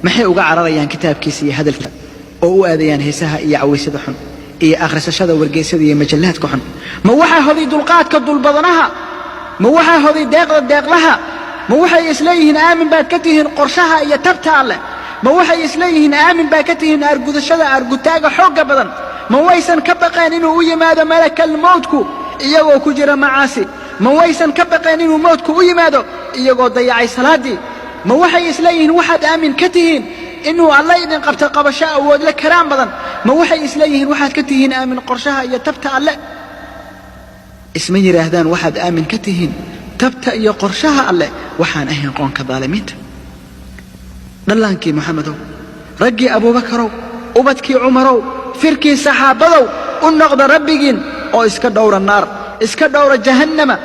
maxay uga cararayaan kitaabkiisa iyo hadalka oo u aadayaan heesaha iyo cawaysada xun iyo akhrisashada wargeysada iyo majallaadka xun ma waxa hoday dulqaadka dulbadanaha ma waxa hoday deeqlaha ma waxay isleeyihiin aamin baad ka tihiin qorshaha iyo tabta alle ma waxay isleeyihiin aamin baad ka tihiin argudashada argutaaga xoogga badan ma waysan ka baqeen inuu u yimaado malakal mawtku iyagoo ku jira macaasi ma waysan ka baqeen inuu mawtku u yimaado iyagoo dayacay salaadii ma waxay isleeyihiin waxaad aamin ka tihiin inuu alla idin qabto qabasho awood la karaan badan ma waxay isleeyihiin waxaad ka tihiin aamin qorshaha iyo tabta alle isma yiraahdaan waxaad aamin ka tihiin tabta iyo qorshaha alle waxaan ahayn qoonka daalimiinta dhallaankii maxamedow raggii abuubakarow ubadkii cumarow firkii saxaabadow u noqda rabbigiin oo iska dhowra naar iska dhowra jahannama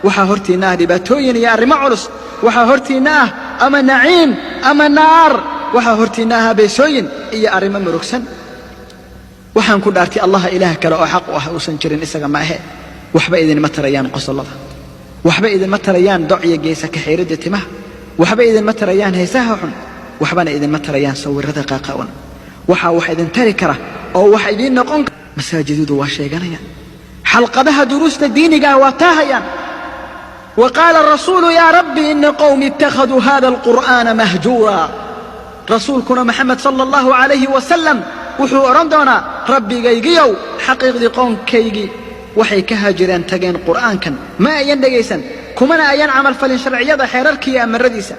waxaa hortiinna ah dhibaatooyin iyo arrimo culus waxaa hortiinna ah ama naciim ama naar waxaa hortiinna ah beesooyin iyo arrimo murugsan waxaan ku dhaartay allaha ilaah kale oo xaq u ah uusan jirin isaga ma ahe waxba idinma tarayaan qosollada waxba idinma tarayaan docya geesa ka xiiridda timaha waxba idinma tarayaan heesaha xun waxbana idinma tarayaan sawirrada qaaqaawan waxaa wax idin tari kara oo wax idiin noqon kara masaajidudu waa sheeganayaan xalqadaha duruusta diiniga waa taahayaan وقال الرسول يا ربي إن قومي اتخذوا هذا القرآن مهجورا رسولكنا محمد صلى الله عليه وسلم وحو أرندونا ربي غيغيو حقيق دي قوم كيغي وحي كهاجران تغين قرآن كان ما أين دقيسا كمنا أين عمل فلن شرعية حيراركي أمن رديسا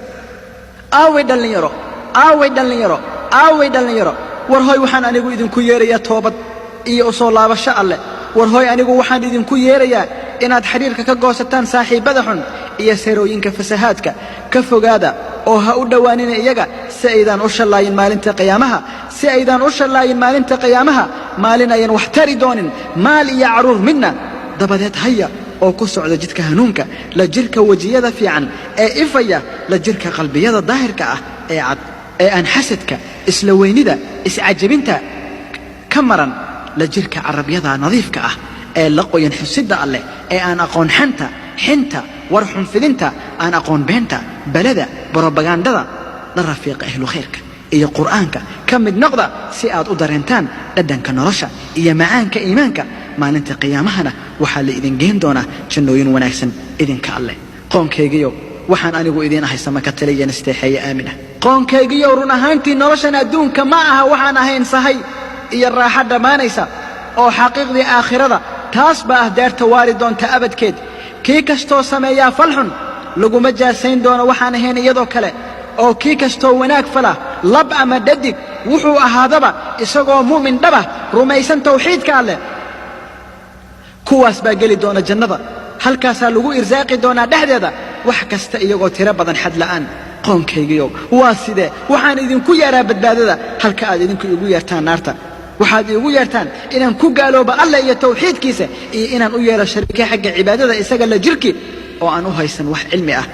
آوي دلن يرو آوي دلن يرو آوي دلن يرو ورهوي وحان أنيقو إذن كييري يا توبت إيا أصول الله بشاء الله ورهوي أنيقو وحان إذن كييري inaad xiriirka ka goosataan saaxiibada xun iyo seerooyinka fasahaadka ka fogaada oo ha u dhowaanina iyaga si aydan u shalaayin maalinta qiyaamaha si aydan u shalaayin maalinta qiyaamaha maalin ayan wax tari doonin maal iyo caruur midna dabadeed haya oo ku socda jidka hanuunka la jirka wajiyada fiican ee ifaya la jirka qalbiyada daahirka ah ee cad ee aan xasadka isla weynida iscajabinta ka maran la jirka carabyada nadiifka ah ee la qoyan xusidda alleh ee aan aqoon xinta war xunfidinta aan aqoon beenta balada brobagandada la rafiiqa ahlu khayrka iyo qur'aanka ka mid noqda si aad u dareentaan dhadhanka nolosha iyo macaanka iimaanka maalinta qiyaamahana waxaa la idin geen doonaa jannooyin wanaagsan idinka alleh qoonkaygiyow waxaan anigu idiin ahay sama ka taliya nasteexeeye aamina qoonkaygiyow run ahaantii noloshan adduunka ma aha waxaan ahayn sahay iyo raaxo dhammaanaysa oo xaqiiqdii aakhirada taas baa ah daarta waari doonta abadkeed kii kastoo sameeyaa falxun laguma jaasayn doono waxaan ahayn iyadoo kale oo kii kastoo wanaag fala lab ama dhadig wuxuu ahaadaba isagoo mu'min dhaba rumaysan tawxiidka alleh kuwaas baa geli doona jannada halkaasaa lagu irsaaqi doonaa dhexdeeda wax kasta iyagoo tiro badan xad la'aan qoonkaygiyow waa sidee waxaan idinku yeeraa badbaadada halka aad idinku igu yeertaan naarta waxaad iigu yeertaan inaan ku gaalooba alle iyo tawxiidkiisa iyo inaan u yeelo shariike xagga cibaadada isaga la jirki oo aan u haysan wax cilmi ah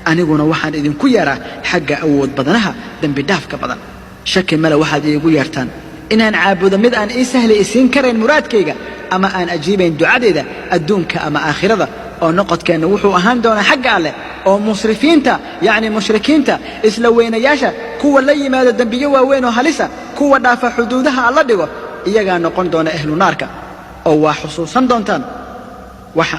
aniguna waxaan idinku yeeraa xagga awood badanaha dembi dhaafka badan shaki male waxaad iigu yeertaan inaan caabudo mid aan ii sahli isiin karayn muraadkayga ama aan ajiibayn ducadeeda adduunka ama aakhirada oo noqodkeenna wuxuu ahaan doonaa xagga alleh oo musrifiinta yacni mushrikiinta isla weynayaasha kuwa la yimaado dembiyo waaweyn oo halisa kuwa dhaafa xuduudaha alla dhigo iyagaa noqon doona ahlu naarka oo waa xusuusan doontaan waxa